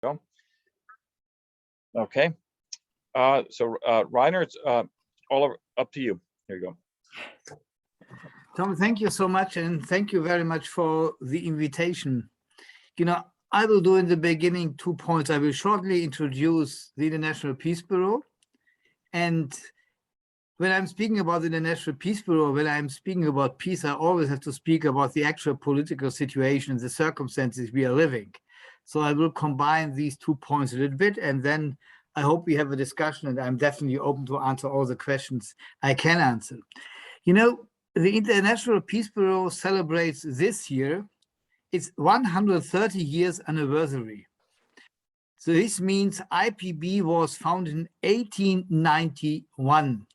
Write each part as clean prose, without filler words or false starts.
Go. Okay. Reiner, it's all up to you. Here you go. Tom, thank you so much, and thank you very much for the invitation. You know, I will do in the beginning 2 points. I will shortly introduce the International Peace Bureau. And when I'm speaking about the International Peace Bureau, when I'm speaking about peace, I always have to speak about the actual political situation and the circumstances we are living. So I will combine these 2 points a little bit, and then I hope we have a discussion, and I'm definitely open to answer all the questions I can answer. You know, the International Peace Bureau celebrates this year its 130 years anniversary. So this means IPB was founded in 1891.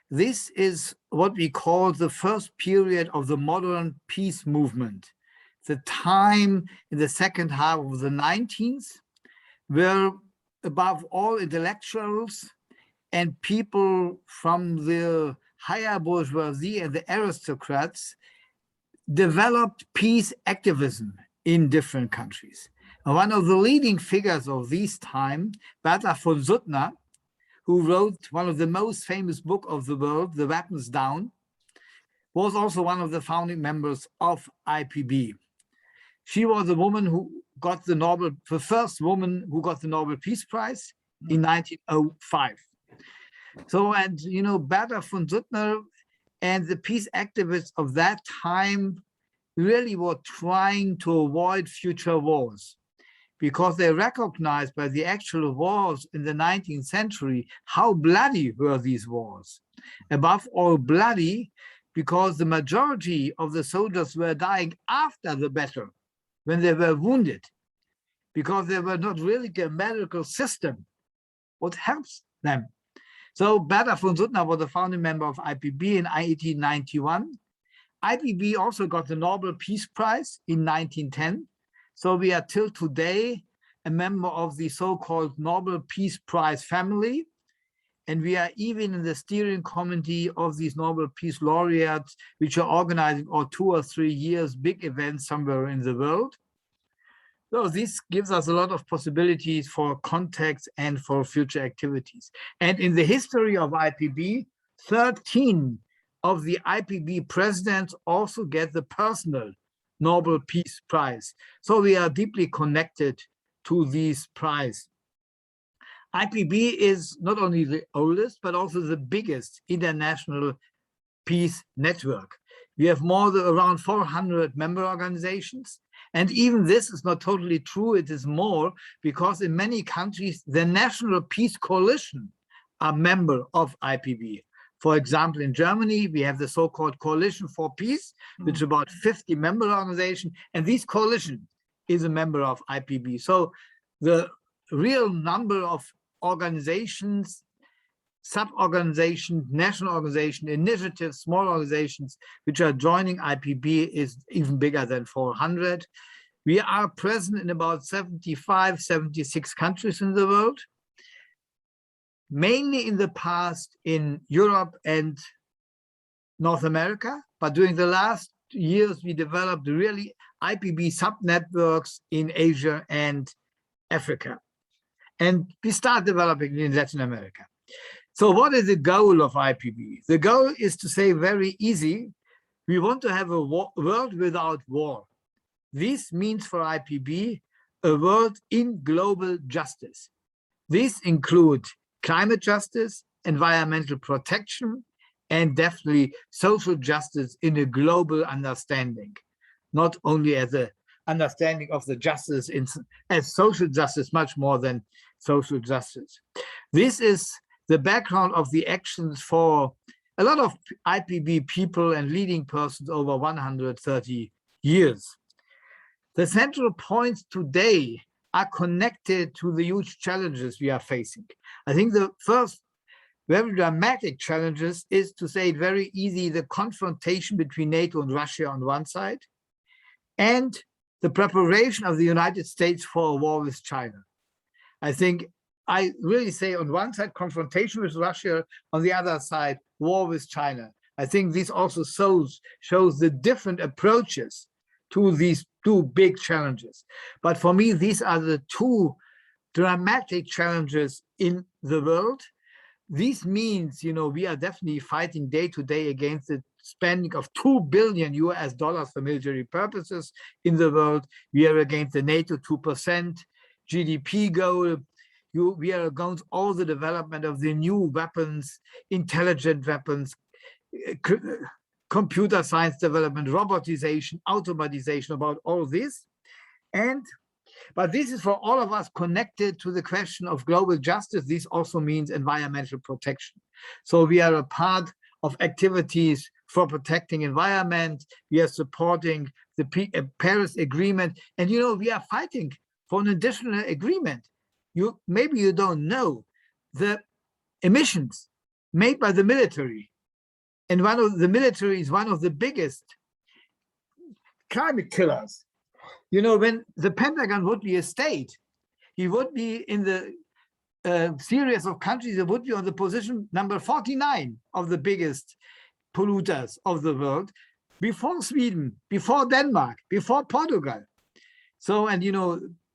This is what we call the first period of the modern peace movement, the time in the second half of the 19th, where above all intellectuals and people from the higher bourgeoisie and the aristocrats developed peace activism in different countries. And one of the leading figures of this time, Bertha von Suttner, who wrote one of the most famous books of the world, The Weapons Down, was also one of the founding members of IPB. She was a woman who got the first woman who got the Nobel Peace Prize in 1905. So, and you know, Bertha von Suttner and the peace activists of that time really were trying to avoid future wars, because they recognized by the actual wars in the 19th century how bloody were these wars. Above all, bloody because the majority of the soldiers were dying after the battle, when they were wounded, because there were not really a medical system what helps them. So Bertha von Suttner was a founding member of IPB in 1891. IPB also got the Nobel Peace Prize in 1910. So we are till today a member of the so-called Nobel Peace Prize family. And we are even in the steering committee of these Nobel Peace Laureates, which are organizing all 2 or 3 years big events somewhere in the world. So this gives us a lot of possibilities for contacts and for future activities. And in the history of IPB, 13 of the IPB presidents also get the personal Nobel Peace Prize. So we are deeply connected to this prize. IPB is not only the oldest, but also the biggest international peace network. We have around 400 member organizations. And even this is not totally true, it is more, because in many countries, the National Peace Coalition are member of IPB. For example, in Germany, we have the so-called Coalition for Peace, which is about 50 member organizations, and this coalition is a member of IPB. So the real number of organizations, sub-organizations, national organizations, initiatives, small organizations, which are joining IPB is even bigger than 400. We are present in about 75, 76 countries in the world, mainly in the past in Europe and North America. But during the last years, we developed really IPB sub-networks in Asia and Africa. And we start developing in Latin America. So what is the goal of IPB? The goal is to say very easy, we want to have a world without war. This means for IPB, a world in global justice. This includes climate justice, environmental protection, and definitely social justice in a global understanding, not only as an understanding of the justice as social justice, much more than social justice. This is the background of the actions for a lot of IPB people and leading persons over 130 years. The central points today are connected to the huge challenges we are facing. I think the first very dramatic challenges is, to say it very easy, the confrontation between NATO and Russia on one side, and the preparation of the United States for a war with China. I think I really say on one side, confrontation with Russia, on the other side, war with China. I think this also shows the different approaches to these two big challenges. But for me, these are the two dramatic challenges in the world. This means, we are definitely fighting day to day against the spending of $2 billion for military purposes in the world. We are against the NATO 2% GDP goal. We are against all the development of the new weapons, intelligent weapons, computer science development, robotization, automatization, about all this. But this is for all of us connected to the question of global justice. This also means environmental protection. So we are a part of activities for protecting environment. We are supporting the Paris Agreement. And, we are fighting for an additional agreement. Maybe you don't know the emissions made by the military. And the military is one of the biggest climate killers. When the Pentagon would be a state, he would be in the series of countries that would be on the position number 49 of the biggest polluters of the world, before Sweden, before Denmark, before Portugal. So, and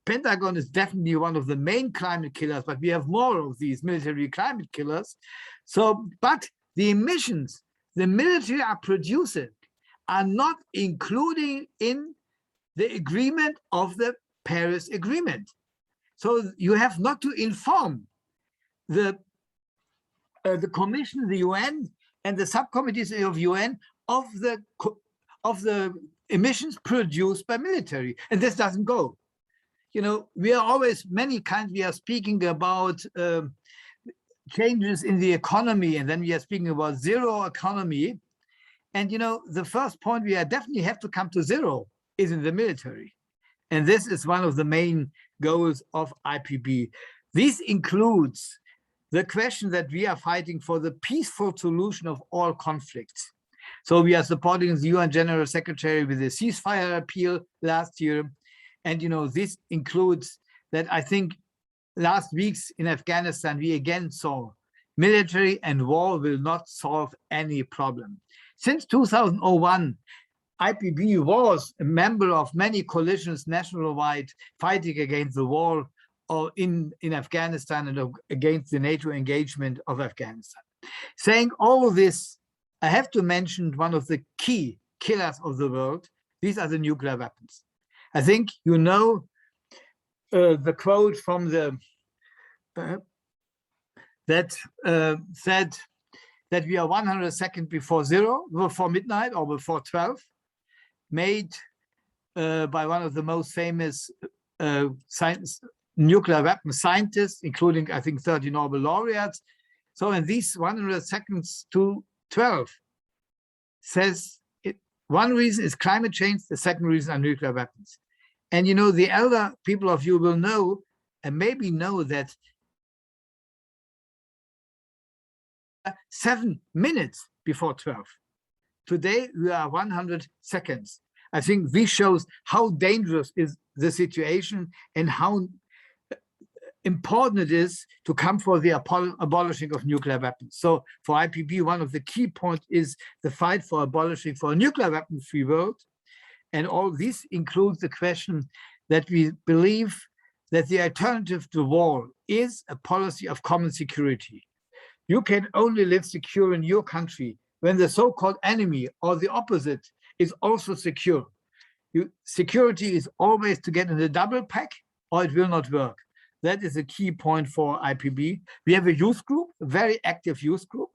Pentagon is definitely one of the main climate killers, but we have more of these military climate killers. So, but the emissions the military are producing are not including in the agreement of the Paris Agreement. So you have not to inform the Commission, the UN, and the subcommittees of UN of the emissions produced by military, and this doesn't go. We are always we are speaking about changes in the economy, and then we are speaking about zero economy. And the first point we definitely have to come to zero is in the military. And this is one of the main goals of IPB. This includes the question that we are fighting for the peaceful solution of all conflicts. So we are supporting the UN General Secretary with a ceasefire appeal last year. And this includes that. I think last weeks in Afghanistan, we again saw military and war will not solve any problem. Since 2001, IPB was a member of many coalitions nationwide fighting against the war or in Afghanistan and against the NATO engagement of Afghanistan. Saying all of this, I have to mention one of the key killers of the world. These are the nuclear weapons. I think the quote from that said that we are 100 seconds before zero, before midnight or before 12, made by one of the most famous nuclear weapon scientists, including, I think, 30 Nobel laureates. So in these 100 seconds to 12 says one reason is climate change, the second reason are nuclear weapons. And the elder people of you will know, and maybe know, that 7 minutes before 12. Today, we are 100 seconds. I think this shows how dangerous is the situation and how important it is to come for the abolishing of nuclear weapons. So for IPB, one of the key points is the fight for abolishing for a nuclear weapon-free world. And all this includes the question that we believe that the alternative to war is a policy of common security. You can only live secure in your country when the so-called enemy or the opposite is also secure. Security is always to get in a double pack or it will not work. That is a key point for IPB. We have a youth group, a very active youth group.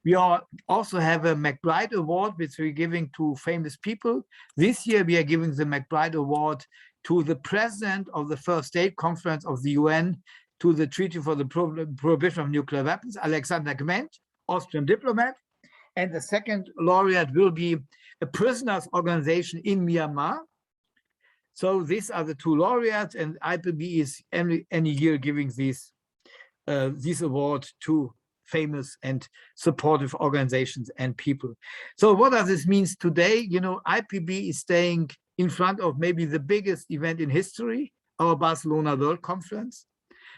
We also have a McBride Award, which we're giving to famous people. This year, we are giving the McBride Award to the president of the First State Conference of the UN to the Treaty for the Prohibition of Nuclear Weapons, Alexander Gment, Austrian diplomat. And the second laureate will be a prisoners organization in Myanmar. So these are the two laureates, and IPB is any year giving this award to famous and supportive organizations and people. So what does this mean today? IPB is staying in front of maybe the biggest event in history, our Barcelona World Conference,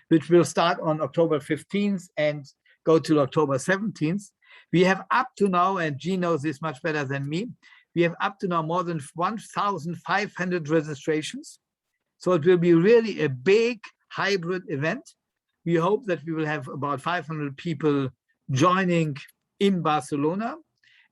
which will start on October 15th and go till October 17th. We have up to now, and Jean knows this much better than me, We have up to now more than 1,500 registrations. So it will be really a big hybrid event. We hope that we will have about 500 people joining in Barcelona.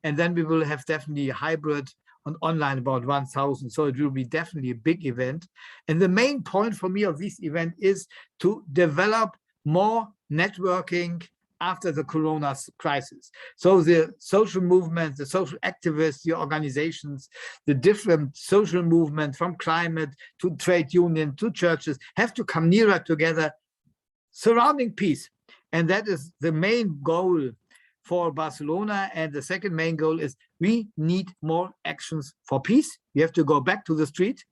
And then we will have definitely a hybrid on online about 1,000. So it will be definitely a big event. And the main point for me of this event is to develop more networking after the corona crisis. So the social movements, the social activists, the organizations, the different social movements from climate to trade union to churches have to come nearer together surrounding peace. And that is the main goal for Barcelona. And the second main goal is we need more actions for peace. We have to go back to the street.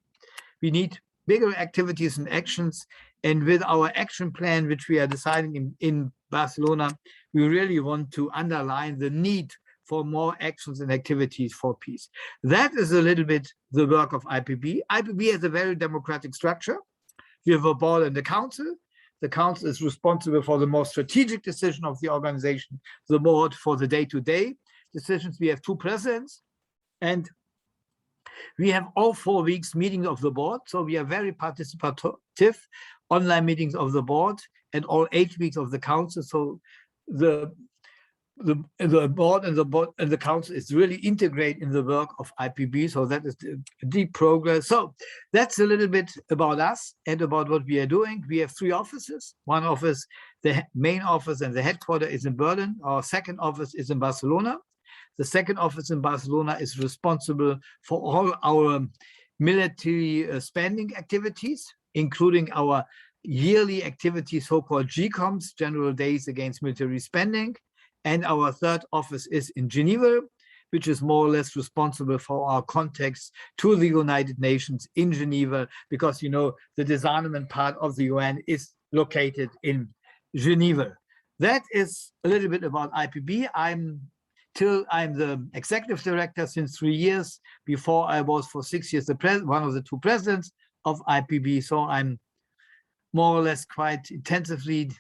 We need bigger activities and actions. And with our action plan, which we are deciding in Barcelona, we really want to underline the need for more actions and activities for peace. That is a little bit the work of IPB. IPB has a very democratic structure. We have a board and a council. The council is responsible for the more strategic decision of the organization, the board for the day-to-day decisions. We have 2 presidents, and we have all 4 weeks meetings of the board. So we are very participative, online meetings of the board, and all 8 weeks of the council. So the board and the council is really integrated in the work of IPB. So that is deep progress. So that's a little bit about us and about what we are doing. We have 3 offices. One office, the main office and the headquarters is in Berlin. Our second office is in Barcelona. The second office in Barcelona is responsible for all our military spending activities, including our yearly activities, so-called GCOMs, General Days Against Military Spending. And our third office is in Geneva, which is more or less responsible for our contacts to the United Nations in Geneva, because, you know, the disarmament part of the UN is located in Geneva. That is a little bit about IPB. I'm the executive director since 3 years. Before I was for 6 years one of the 2 presidents of IPB. So I'm more or less quite intensively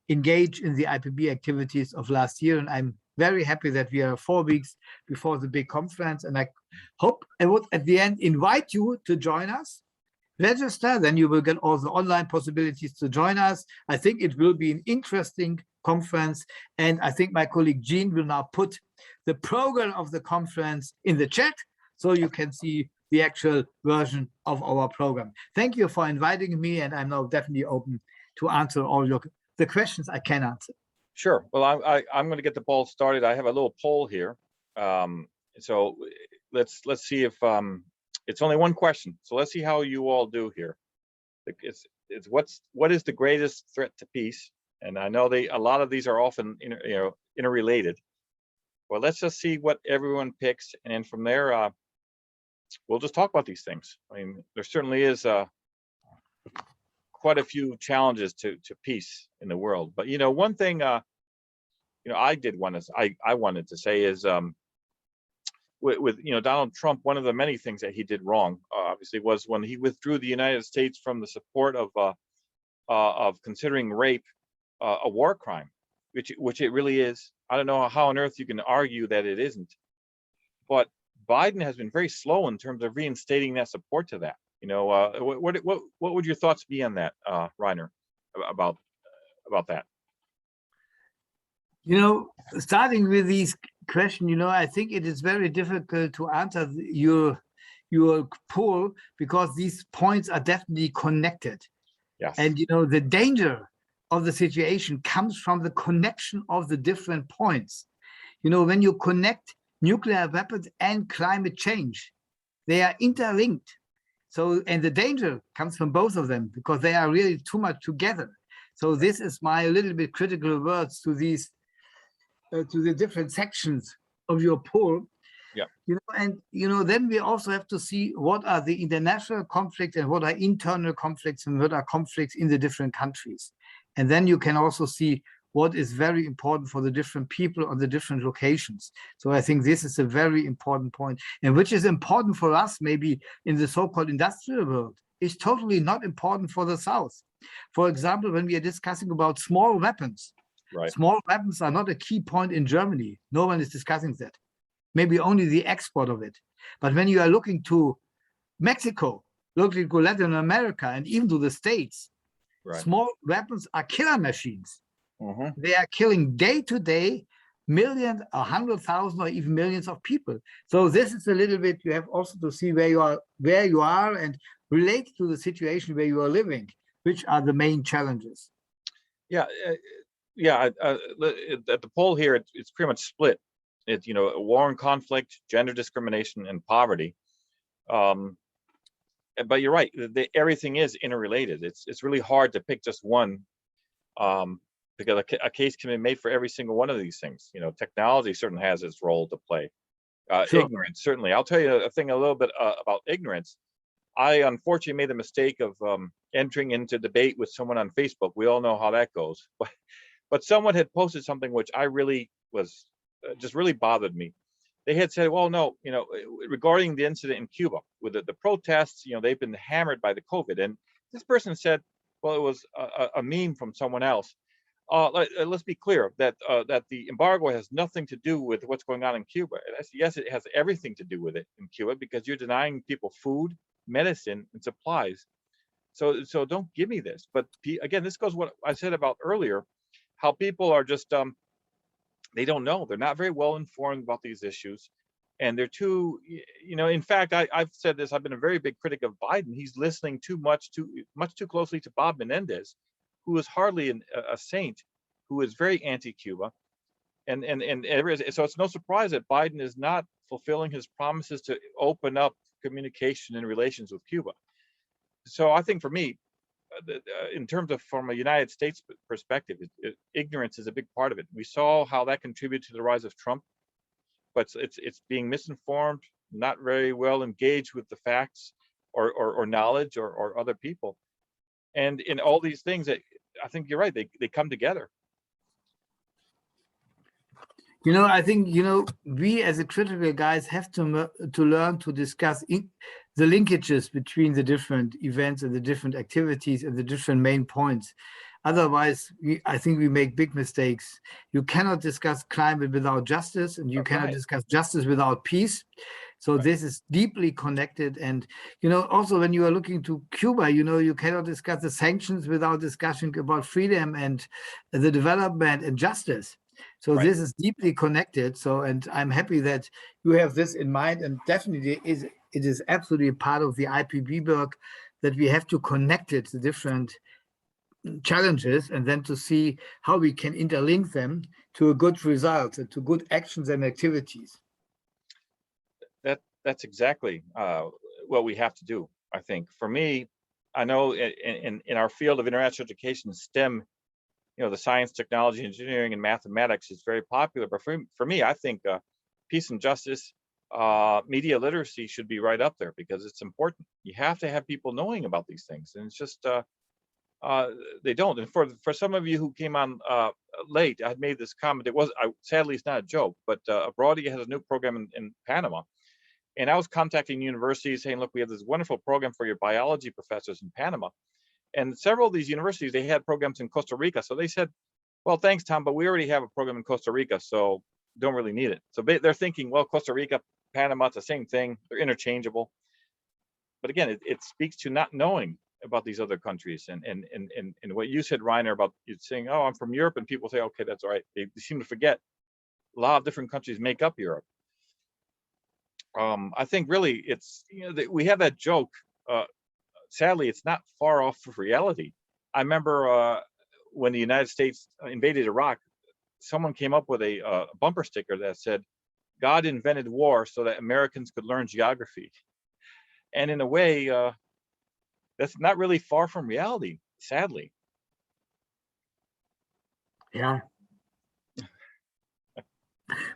engaged in the IPB activities of last year. And I'm very happy that we are 4 weeks before the big conference. And I hope I would at the end invite you to join us. Register, then you will get all the online possibilities to join us. I think it will be an interesting conference. And I think my colleague Jean will now put the program of the conference in the chat so you can see the actual version of our program. Thank you for inviting me, and I'm now definitely open to answer all the questions I can answer. Sure. Well, I'm going to get the ball started. I have a little poll here. So let's see if it's only one question. So let's see how you all do here. It's what is the greatest threat to peace? And I know a lot of these are often interrelated. Well, let's just see what everyone picks, and then from there we'll just talk about these things. I mean, there certainly is quite a few challenges to peace in the world. But one thing I wanted to say is with Donald Trump, one of the many things that he did wrong, obviously, was when he withdrew the United States from the support of considering rape a war crime, which it really is. I don't know how on earth you can argue that it isn't, but Biden has been very slow in terms of reinstating that support to that. What would your thoughts be on that, Reiner, about that? Starting with these questions, I think it is very difficult to answer your poll, because these points are definitely connected. Yes. And the danger of the situation comes from the connection of the different points. When you connect nuclear weapons and climate change, they are interlinked. So, and the danger comes from both of them, because they are really too much together. So this is my little bit critical words to these, to the different sections of your poll. Yeah. Then we also have to see what are the international conflicts and what are internal conflicts and what are conflicts in the different countries. And then you can also see what is very important for the different people on the different locations. So I think this is a very important point, and which is important for us maybe in the so-called industrial world is totally not important for the South. For example, when we are discussing about small weapons, right. Small weapons are not a key point in Germany. No one is discussing that. Maybe only the export of it. But when you are looking to Mexico, looking to Latin America, and even to the States, Right. small weapons are killer machines. Mhm. They are killing day to day millions, 100,000, or even millions of people. So this is a little bit, you have also to see where you are and relate to the situation where you are living, which are the main challenges. Yeah, yeah. At the poll here, it's pretty much split. It's, you know, war and conflict, gender discrimination, and poverty. But you're right. Everything is interrelated. It's really hard to pick just one, because a case can be made for every single one of these things. You know, technology certainly has its role to play. Sure. Ignorance, certainly. I'll tell you a thing a little bit about ignorance. I unfortunately made the mistake of entering into debate with someone on Facebook. We all know how that goes. But someone had posted something which I really was just really bothered me. They had said, well, no, you know, regarding the incident in Cuba with the protests, you know, they've been hammered by the COVID. And this person said, well, it was a meme from someone else. Let's be clear that that the embargo has nothing to do with what's going on in Cuba. Yes, it has everything to do with it in Cuba, because you're denying people food, medicine, and supplies. So don't give me this. But again, this goes what I said about earlier, how people are just they don't know. They're not very well informed about these issues, and they're too, you know. In fact, I've said this. I've been a very big critic of Biden. He's listening too much too closely to Bob Menendez, who is hardly a saint, who is very anti-Cuba, and so it's no surprise that Biden is not fulfilling his promises to open up communication and relations with Cuba. So I think for me, in terms of from a United States perspective, ignorance is a big part of it. We saw how that contributed to the rise of Trump, but it's being misinformed, not very well engaged with the facts or knowledge or other people, and in all these things that I think you're right, they come together. You know, I think, you know, we as a critical guys have to learn to discuss the linkages between the different events and the different activities and the different main points. Otherwise, I think we make big mistakes. You cannot discuss climate without justice, and you cannot discuss justice without peace. So this is deeply connected. And, you know, also when you are looking to Cuba, you know, you cannot discuss the sanctions without discussing about freedom and the development and justice. So this is deeply connected. So, and I'm happy that you have this in mind, and definitely it is absolutely part of the IPB work that we have to connect it to different challenges, and then to see how we can interlink them to a good result and to good actions and activities. That's exactly what we have to do. I think for me, I know in our field of international education, STEM, you know, the science, technology, engineering, and mathematics is very popular. But for me, I think peace and justice, media literacy should be right up there, because it's important. You have to have people knowing about these things, and it's just they don't. And for some of you who came on late, I had made this comment. It was sadly it's not a joke, but Abroadia has a new program in Panama, and I was contacting universities saying, look, we have this wonderful program for your biology professors in Panama. And several of these universities, they had programs in Costa Rica. So they said, well, thanks, Tom, but we already have a program in Costa Rica, so don't really need it. So they're thinking, well, Costa Rica, Panama, it's the same thing. They're interchangeable. But again, it speaks to not knowing about these other countries. And what you said, Reiner, about you saying, oh, I'm from Europe, and people say, okay, that's all right. They seem to forget a lot of different countries make up Europe. I think really it's, you know, we have that joke. Sadly, it's not far off of reality. I remember when the United States invaded Iraq, someone came up with a bumper sticker that said, God invented war so that Americans could learn geography. And in a way, that's not really far from reality, sadly. Yeah.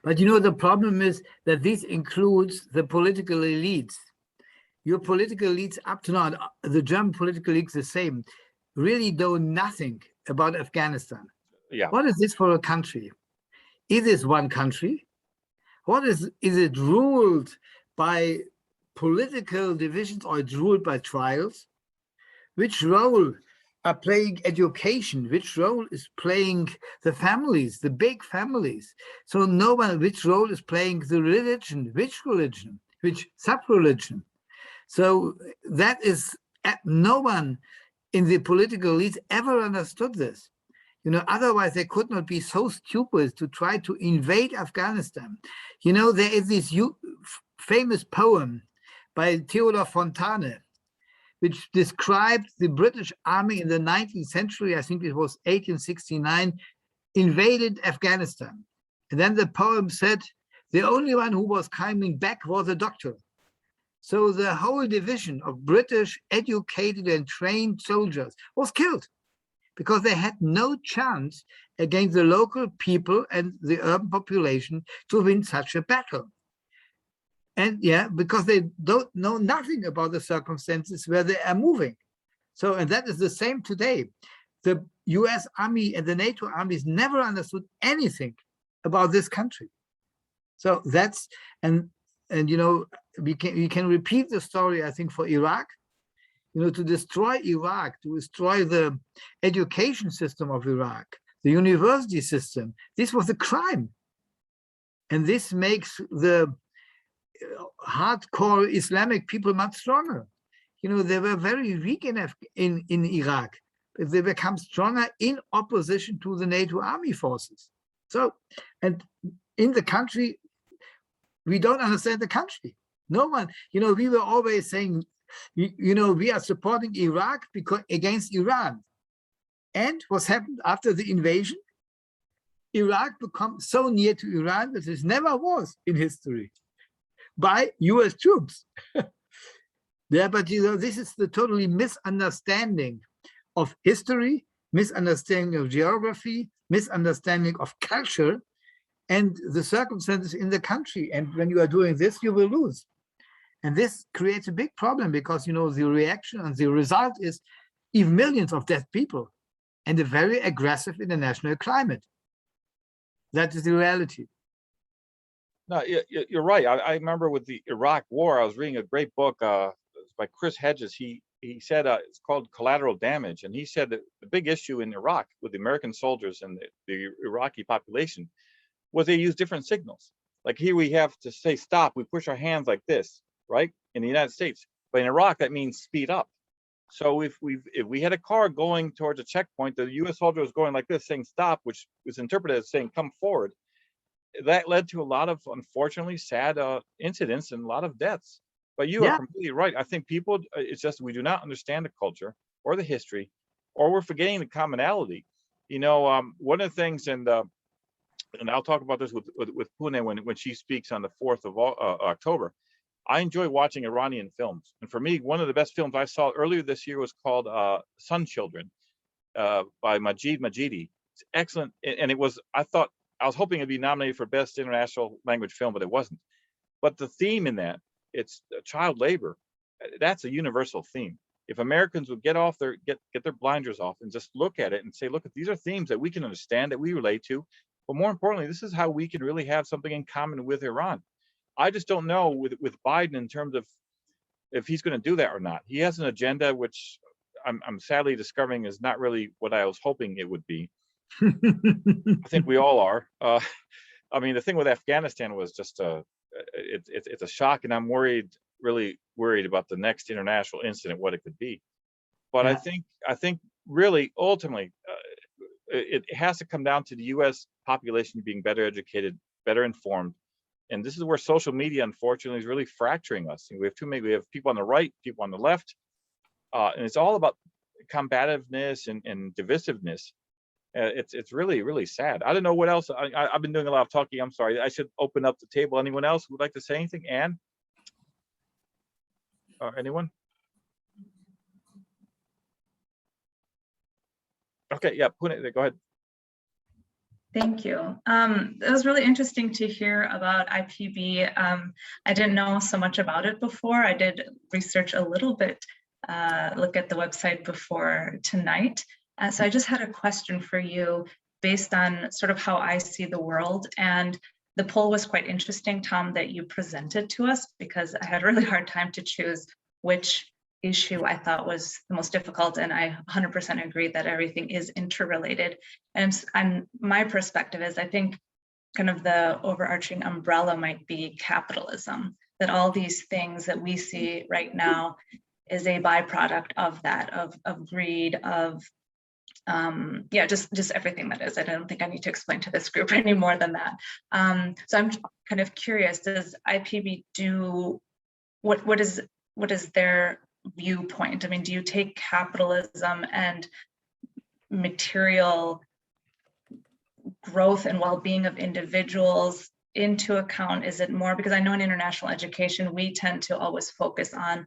But you know, the problem is that this includes the political elites. Your political elites up to now, the German political elites the same, really know nothing about Afghanistan. Yeah. What is this for a country? Is this one country? What is it ruled by political divisions, or it's ruled by trials? Which role are playing education? Which role is playing the families, the big families? So no one, which role is playing the religion? Which religion? which sub-religion. So that is, no one in the political elites ever understood this. You know, otherwise they could not be so stupid to try to invade Afghanistan. You know, there is this famous poem by Theodor Fontane, which described the British army in the 19th century, I think it was 1869, invaded Afghanistan. And then the poem said, the only one who was coming back was a doctor. So the whole division of British educated and trained soldiers was killed because they had no chance against the local people and the urban population to win such a battle. And yeah, because they don't know nothing about the circumstances where they are moving. So, and that is the same today. The US Army and the NATO armies never understood anything about this country. So that's, and you know, we can repeat the story, I think, for Iraq. You know, to destroy Iraq, to destroy the education system of Iraq, the university system, this was a crime. And this makes the hardcore Islamic people much stronger. You know, they were very weak in Iraq, but they become stronger in opposition to the NATO army forces. So, and in the country, we don't understand the country. No one, you know, we were always saying, you know, we are supporting Iraq because against Iran. And what's happened after the invasion? Iraq became so near to Iran that it never was in history by US troops. Yeah, but you know, this is the totally misunderstanding of history, misunderstanding of geography, misunderstanding of culture and the circumstances in the country. And when you are doing this, you will lose. And this creates a big problem because, you know, the reaction and the result is even millions of dead people and a very aggressive international climate. That is the reality. No, you're right. I remember with the Iraq War, I was reading a great book by Chris Hedges. He said it's called Collateral Damage, and he said that the big issue in Iraq with the American soldiers and the Iraqi population was they used different signals. Like here we have to say stop, we push our hands like this, right? In the United States, but in Iraq that means speed up. So if we had a car going towards a checkpoint, the U.S. soldier was going like this, saying stop, which was interpreted as saying come forward. That led to a lot of, unfortunately, sad incidents and a lot of deaths. But you are completely right. I think people, it's just we do not understand the culture or the history, or we're forgetting the commonality. You know, one of the things, and I'll talk about this with Pune when she speaks on the 4th of October. I enjoy watching Iranian films, and for me, one of the best films I saw earlier this year was called Sun Children by Majid Majidi. It's excellent, and it was. I was hoping it'd be nominated for Best International Language Film, but it wasn't. But the theme in that, it's child labor. That's a universal theme. If Americans would get their blinders off and just look at it and say, look, these are themes that we can understand, that we relate to. But more importantly, this is how we can really have something in common with Iran. I just don't know with Biden in terms of if he's going to do that or not. He has an agenda, which I'm sadly discovering is not really what I was hoping it would be. I think we all are. I mean, the thing with Afghanistan was just it's a shock, and I'm really worried about the next international incident, what it could be. But I think really ultimately it has to come down to the U.S. population being better educated, better informed, and this is where social media, unfortunately, is really fracturing us. We have too many. We have people on the right, people on the left, and it's all about combativeness and divisiveness. It's really sad. I don't know what else. I've been doing a lot of talking. I'm sorry. I should open up the table. Anyone else would like to say anything? Anne? Anyone? Okay, yeah, go ahead. Thank you. It was really interesting to hear about IPB. I didn't know so much about it before. I did research a little bit, look at the website before tonight. So I just had a question for you based on sort of how I see the world. And the poll was quite interesting, Tom, that you presented to us, because I had a really hard time to choose which issue I thought was the most difficult. And I 100% agree that everything is interrelated. And my perspective is, I think kind of the overarching umbrella might be capitalism, that all these things that we see right now is a byproduct of that, of greed, of yeah, just everything that is. I don't think I need to explain to this group any more than that. So I'm kind of curious, does IPB do, what is their viewpoint? I mean, do you take capitalism and material growth and well-being of individuals into account? Is it more, because I know in international education, we tend to always focus on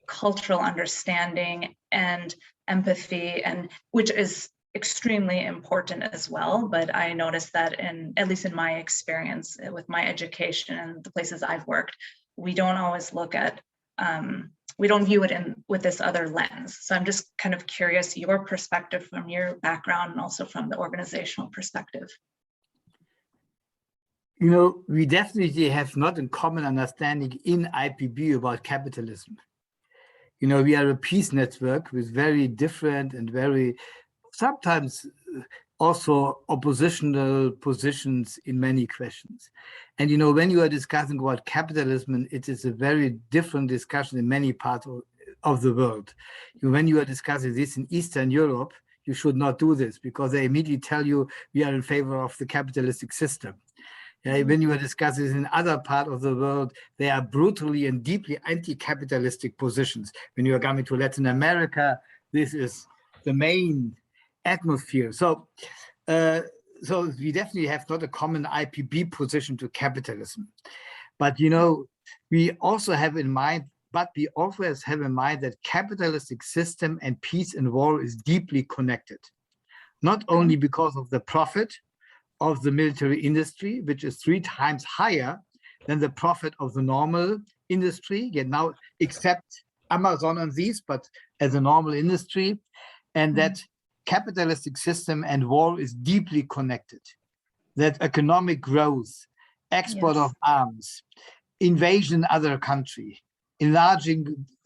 cultural understanding and empathy, and which is extremely important as well. But I noticed that at least in my experience with my education and the places I've worked, we don't always look at, we don't view it with this other lens. So I'm just kind of curious, your perspective from your background and also from the organizational perspective. You know, we definitely have not a common understanding in IPB about capitalism. You know, we are a peace network with very different and very sometimes also oppositional positions in many questions. And, you know, when you are discussing about capitalism, it is a very different discussion in many parts of the world. When you are discussing this in Eastern Europe, you should not do this because they immediately tell you we are in favor of the capitalistic system. When you are discussing this in other parts of the world, they are brutally and deeply anti-capitalistic positions. When you are coming to Latin America, this is the main atmosphere. So we definitely have not a common IPB position to capitalism. But, you know, we also have in mind, that capitalistic system and peace and war is deeply connected, not only because of the profit of the military industry, which is 3 times higher than the profit of the normal industry, yet now except Amazon and these, but as a normal industry, and that capitalistic system and war is deeply connected, that economic growth, export of arms, invasion other country,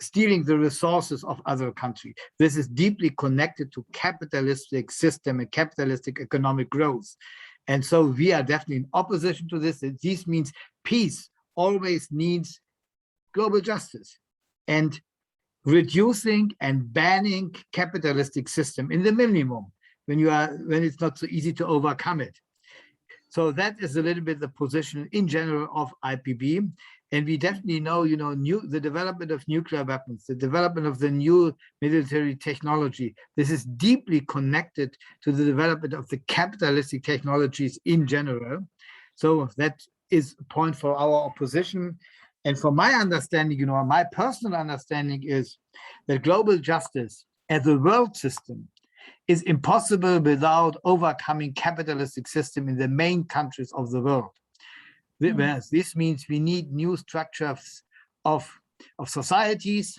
stealing the resources of other country. This is deeply connected to capitalistic system and capitalistic economic growth. And so we are definitely in opposition to this. This means peace always needs global justice and reducing and banning capitalistic system in the minimum when it's not so easy to overcome it. So that is a little bit the position in general of IPB. And we definitely know, you know, the development of nuclear weapons, the development of the new military technology. This is deeply connected to the development of the capitalistic technologies in general. So that is a point for our opposition. And from my understanding, you know, my personal understanding is that global justice as a world system is impossible without overcoming capitalistic system in the main countries of the world. This means we need new structures of societies,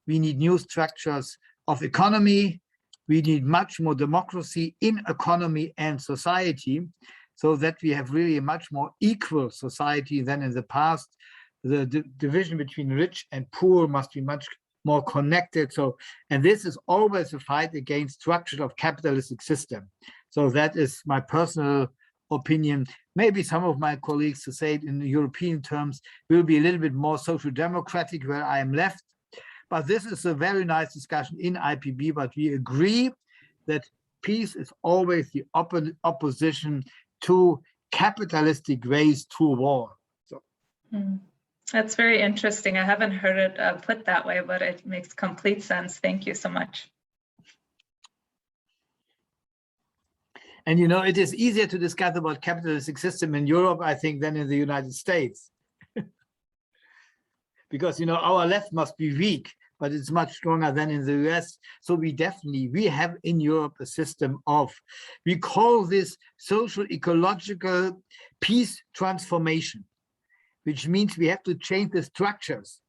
we need new structures of economy, we need much more democracy in economy and society, so that we have really a much more equal society than in the past. The division between rich and poor must be much more connected. So, and this is always a fight against structure of capitalistic system. So that is my personal opinion. Maybe some of my colleagues, to say it in European terms, will be a little bit more social democratic where I am left. But this is a very nice discussion in IPB, but we agree that peace is always the opposition to capitalistic ways through war. So. That's very interesting. I haven't heard it put that way, but it makes complete sense. Thank you so much. And, you know, it is easier to discuss about capitalistic system in Europe, I think, than in the United States. Because, you know, our left must be weak, but it's much stronger than in the US. So we have in Europe a system of, we call this social ecological peace transformation, which means we have to change the structures.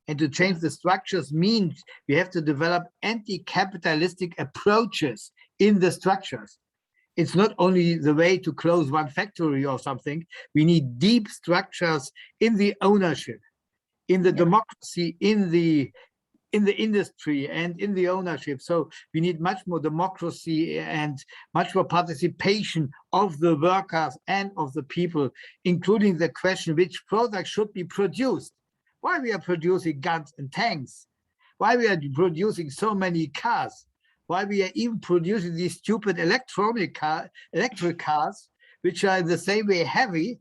And to change the structures means we have to develop anti-capitalistic approaches in the structures. It's not only the way to close one factory or something. We need deep structures in the ownership, in the democracy, in the industry and in the ownership. So we need much more democracy and much more participation of the workers and of the people, including the question which products should be produced. why we are producing guns and tanks, why we are producing so many cars, why we are even producing these stupid electric cars, which are in the same way heavy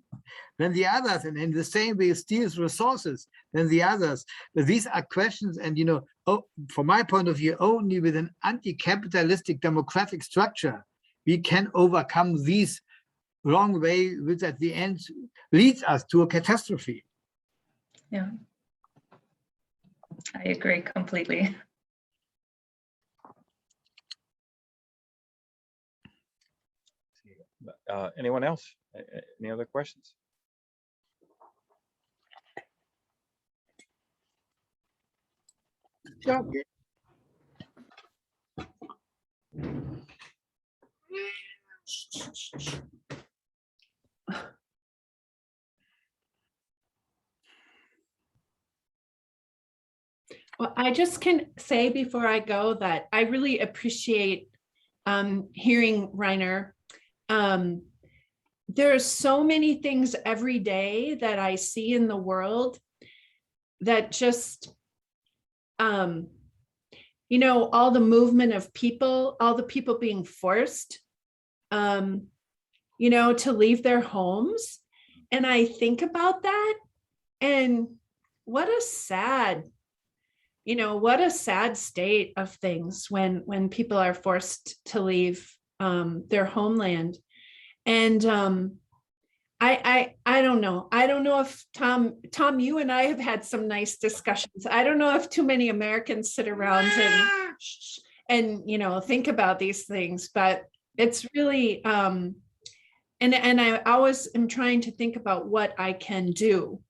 than the others, and in the same way steals resources than the others. But these are questions, and from my point of view, only with an anti-capitalistic democratic structure, we can overcome these wrong way, which at the end leads us to a catastrophe. Yeah, I agree completely. Anyone else? Any other questions? Sure. Well, I just can say before I go that I really appreciate hearing Reiner. There are so many things every day that I see in the world that just, all the movement of people, all the people being forced, to leave their homes. And I think about that, and what a sad state of things when people are forced to leave their homeland. And I don't know. I don't know if Tom, you and I have had some nice discussions. I don't know if too many Americans sit around and think about these things, but it's really and I always am trying to think about what I can do,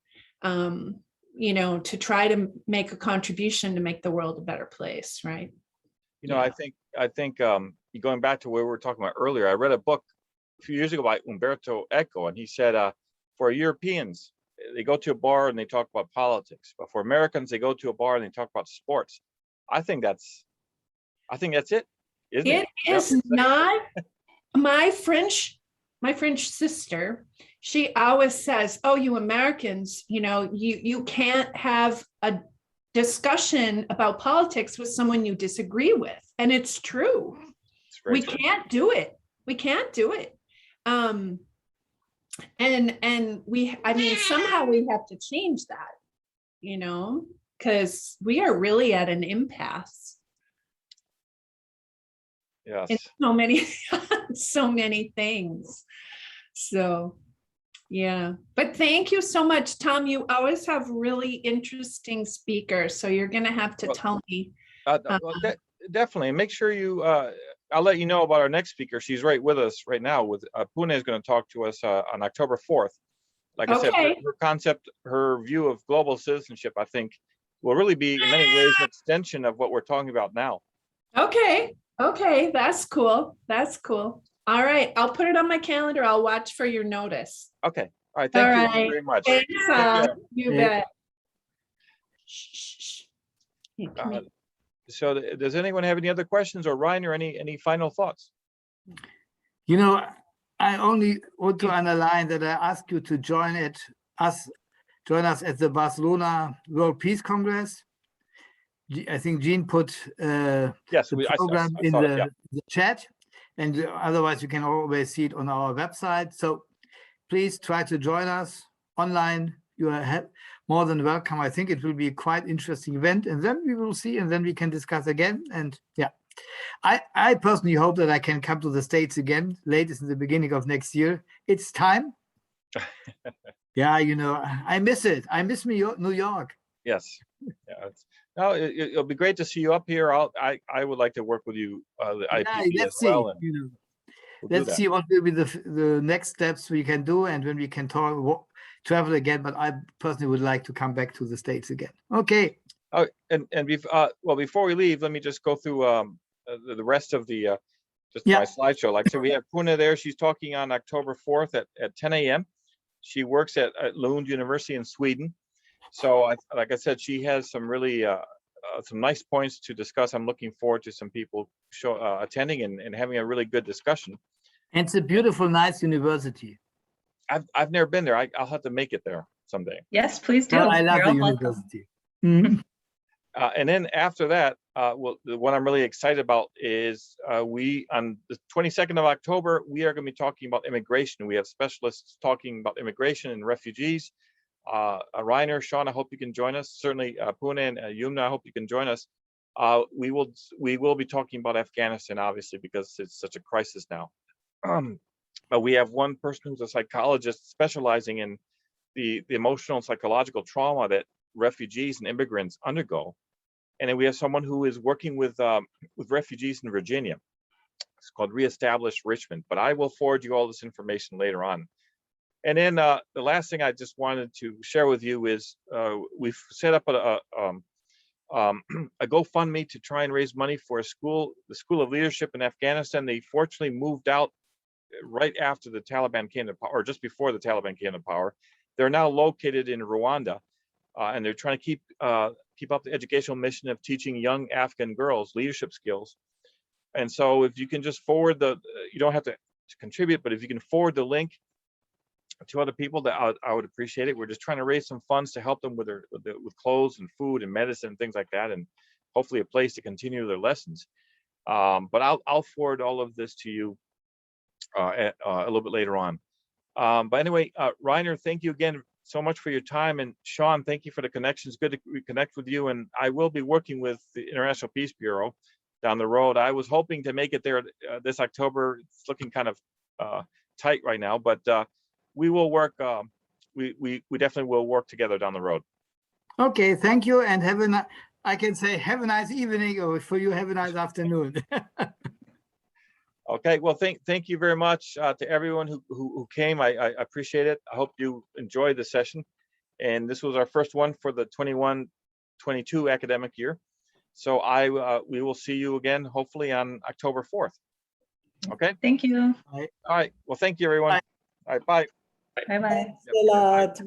to try to make a contribution to make the world a better place, right? I think going back to where we were talking about earlier, I read a book a few years ago by Umberto Eco, and he said, for Europeans, they go to a bar and they talk about politics, but for Americans, they go to a bar and they talk about sports. I think that's it. Isn't it? It is not. My French sister, she always says, oh, you Americans, you can't have a discussion about politics with someone you disagree with. And it's true. We can't do it. We can't do it. And somehow we have to change that, because we are really at an impasse. Yes. In so many things. So, yeah. But thank you so much, Tom. You always have really interesting speakers. So you're going to have to tell me. Definitely. Make sure you, I'll let you know about our next speaker. She's right with us right now. Pune is going to talk to us on October 4th. Like I said, her concept, her view of global citizenship, I think, will really be in many ways an extension of what we're talking about now. Okay. That's cool. All right. I'll put it on my calendar. I'll watch for your notice. Okay. All right. Thank you very much. Thanks, you bet. So does anyone have any other questions, or Reiner, any final thoughts? I only want to underline that I ask you to join us at the Barcelona World Peace Congress. I think Jean put the program in the chat, and otherwise you can always see it on our website. So please try to join us online. You are more than welcome. I think it will be a quite interesting event, and then we will see, and then we can discuss again. And yeah, I personally hope that I can come to the States again, latest in the beginning of next year. It's time. Yeah, I miss it. I miss New York. Yes. Yeah, it'll be great to see you up here. I would like to work with you, the IPB as well. Let's see what will be the next steps we can do, and when we can travel again. But I personally would like to come back to the States again. Okay. Oh, before we leave, let me just go through the rest of the my slideshow. Like I said, we have Pune there. She's talking on October 4th at 10 a.m. She works at Lund University in Sweden. So, like I said, she has some really some nice points to discuss. I'm looking forward to some people attending and having a really good discussion. And it's a beautiful, nice university. I've never been there. I'll have to make it there. someday. Yes, please do. Well, I love You're the all welcome. university. Mhm. And then after that, well, the one I'm really excited about is we, on the 22nd of October, we are going to be talking about immigration. We have specialists talking about immigration and refugees. Reiner, Sean, I hope you can join us. Certainly, Pune and Yumna, I hope you can join us. We will be talking about Afghanistan, obviously, because it's such a crisis now. But we have one person who's a psychologist specializing in the emotional and psychological trauma that refugees and immigrants undergo. And then we have someone who is working with refugees in Virginia. It's called Reestablish Richmond, but I will forward you all this information later on. And then the last thing I just wanted to share with you is we've set up a GoFundMe to try and raise money for the School of Leadership in Afghanistan. They fortunately moved out right after the Taliban came to power, or just before the Taliban came to power. They're now located in Rwanda, and they're trying to keep up the educational mission of teaching young Afghan girls leadership skills. And so if you can just forward you don't have to contribute, but if you can forward the link to other people, that I would appreciate it. We're just trying to raise some funds to help them with clothes and food and medicine and things like that, and hopefully a place to continue their lessons. But I'll forward all of this to you a little bit later on. But anyway, Reiner, thank you again so much for your time, and Sean, thank you for the connections. Good to reconnect with you, and I will be working with the International Peace Bureau down the road. I was hoping to make it there this October. It's looking kind of tight right now, but we will work. We definitely will work together down the road. Okay, thank you, and I can say have a nice evening, or for you, have a nice afternoon. Okay, well, thank you very much to everyone who came. I appreciate it. I hope you enjoyed the session. And this was our first one for the 21-22 academic year. So we will see you again, hopefully on October 4th. Okay? Thank you. All right. Well, thank you, everyone. Bye. All right, bye. Bye-bye. Yep.